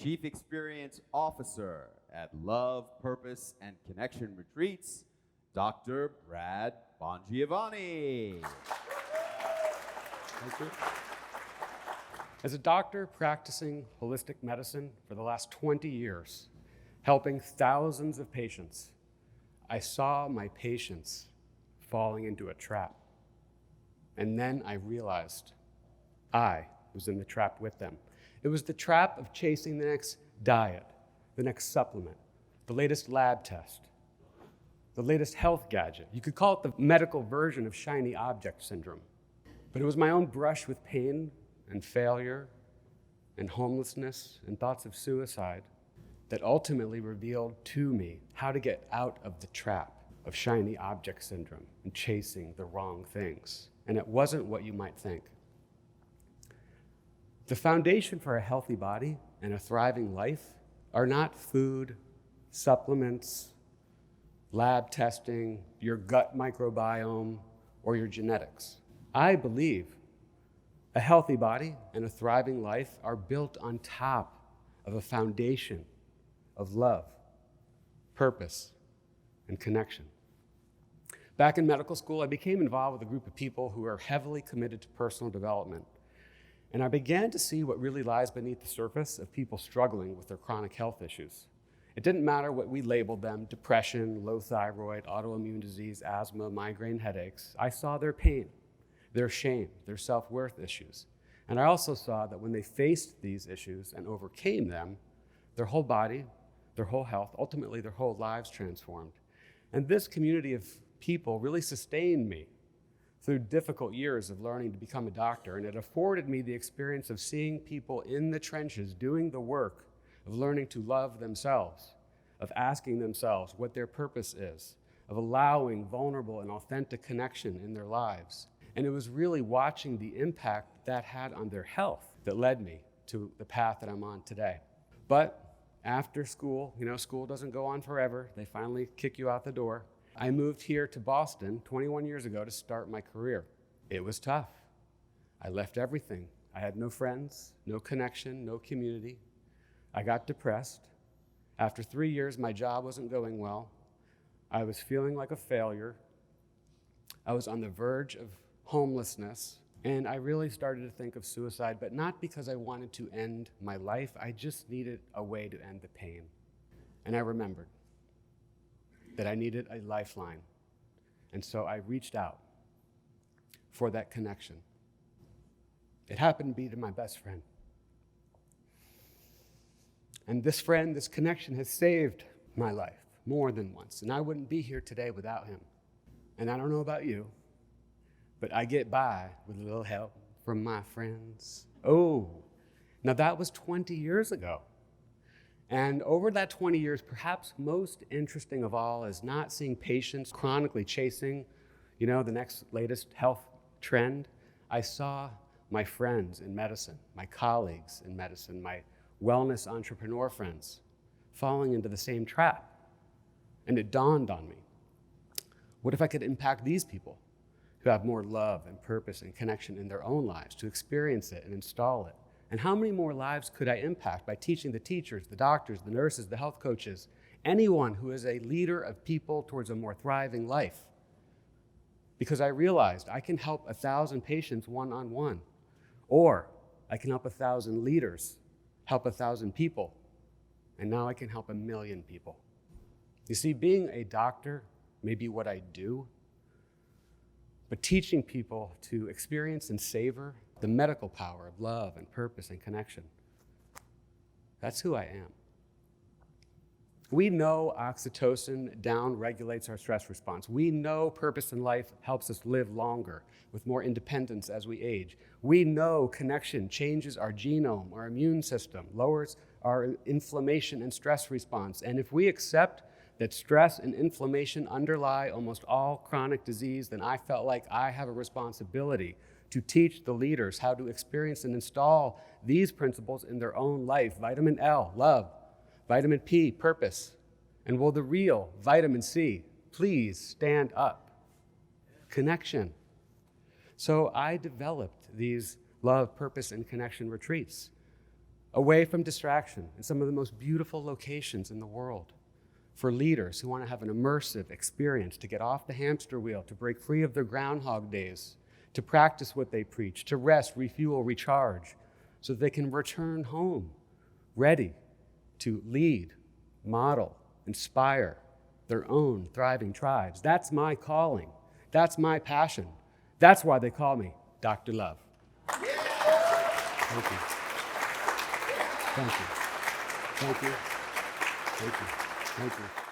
Chief Experience Officer at Love, Purpose, and Connection Retreats, Dr. Brad Bongiovanni. Thank you. As a doctor practicing holistic medicine for the last 20 years, helping thousands of patients, I saw my patients falling into a trap. And then I realized I was in the trap with them. It was the trap of chasing the next diet, the next supplement, the latest lab test, the latest health gadget. You could call it the medical version of shiny object syndrome. But it was my own brush with pain and failure and homelessness and thoughts of suicide that ultimately revealed to me how to get out of the trap of shiny object syndrome and chasing the wrong things. And it wasn't what you might think. The foundation for a healthy body and a thriving life are not food, supplements, lab testing, your gut microbiome, or your genetics. I believe a healthy body and a thriving life are built on top of a foundation of love, purpose, and connection. Back in medical school, I became involved with a group of people who are heavily committed to personal development. And I began to see what really lies beneath the surface of people struggling with their chronic health issues. It didn't matter what we labeled them: depression, low thyroid, autoimmune disease, asthma, migraine headaches. I saw their pain, their shame, their self-worth issues. And I also saw that when they faced these issues and overcame them, their whole body, their whole health, ultimately their whole lives transformed. And this community of people really sustained me through difficult years of learning to become a doctor, and it afforded me the experience of seeing people in the trenches doing the work of learning to love themselves, of asking themselves what their purpose is, of allowing vulnerable and authentic connection in their lives. And it was really watching the impact that had on their health that led me to the path that I'm on today. But after school, school doesn't go on forever. They finally kick you out the door. I moved here to Boston 21 years ago to start my career. It was tough. I left everything. I had no friends, no connection, no community. I got depressed. After 3 years, my job wasn't going well. I was feeling like a failure. I was on the verge of homelessness, and I really started to think of suicide, but not because I wanted to end my life. I just needed a way to end the pain. And I remembered that I needed a lifeline. And so I reached out for that connection. It happened to be to my best friend. And this friend, this connection has saved my life more than once. And I wouldn't be here today without him. And I don't know about you, but I get by with a little help from my friends. Oh, now that was 20 years ago. And over that 20 years, perhaps most interesting of all is not seeing patients chronically chasing, the next latest health trend. I saw my friends in medicine, my colleagues in medicine, my wellness entrepreneur friends falling into the same trap. And it dawned on me, what if I could impact these people who have more love and purpose and connection in their own lives to experience it and install it? And how many more lives could I impact by teaching the teachers, the doctors, the nurses, the health coaches, anyone who is a leader of people towards a more thriving life? Because I realized I can help 1,000 patients one-on-one, or I can help 1,000 leaders help 1,000 people, and now I can help 1 million people. You see, being a doctor may be what I do, but teaching people to experience and savor the medical power of love and purpose and connection, that's who I am. We know oxytocin down-regulates our stress response. We know purpose in life helps us live longer with more independence as we age. We know connection changes our genome, our immune system, lowers our inflammation and stress response. And if we accept that stress and inflammation underlie almost all chronic disease, then I felt like I have a responsibility to teach the leaders how to experience and install these principles in their own life. Vitamin L, love. Vitamin P, purpose. And will the real vitamin C please stand up? Connection. So I developed these love, purpose, and connection retreats away from distraction in some of the most beautiful locations in the world, for leaders who want to have an immersive experience, to get off the hamster wheel, to break free of their groundhog days, to practice what they preach, to rest, refuel, recharge, so that they can return home ready to lead, model, inspire their own thriving tribes. That's my calling. That's my passion. That's why they call me Dr. Love. Thank you. Thank you. Thank you. Thank you. Thank you.